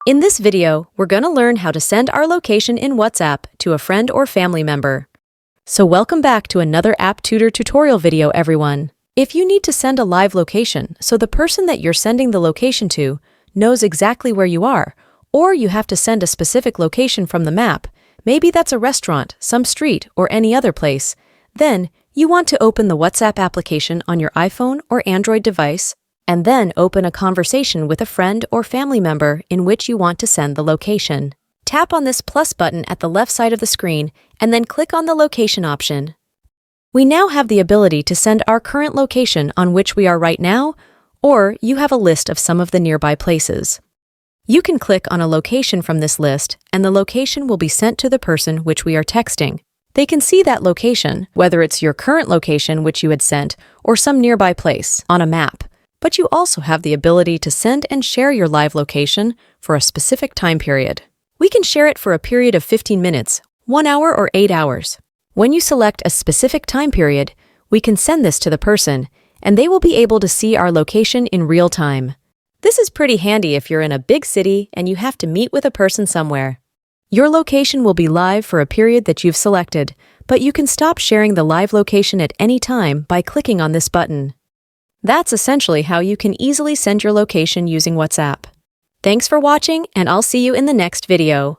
In this video, we're going to learn how to send our location in WhatsApp to a friend or family member. So welcome back to another App Tutor tutorial video, everyone. If you need to send a live location so the person that you're sending the location to knows exactly where you are, or you have to send a specific location from the map, maybe that's a restaurant, some street, or any other place, then you want to open the WhatsApp application on your iPhone or Android device, and then open a conversation with a friend or family member in which you want to send the location. Tap on this plus button at the left side of the screen and then click on the location option. We now have the ability to send our current location on which we are right now, or you have a list of some of the nearby places. You can click on a location from this list and the location will be sent to the person which we are texting. They can see that location, whether it's your current location which you had sent or some nearby place on a map. But you also have the ability to send and share your live location for a specific time period. We can share it for a period of 15 minutes, 1 hour, or 8 hours. When you select a specific time period, we can send this to the person, and they will be able to see our location in real time. This is pretty handy if you're in a big city and you have to meet with a person somewhere. Your location will be live for a period that you've selected, but you can stop sharing the live location at any time by clicking on this button. That's essentially how you can easily send your location using WhatsApp. Thanks for watching, and I'll see you in the next video.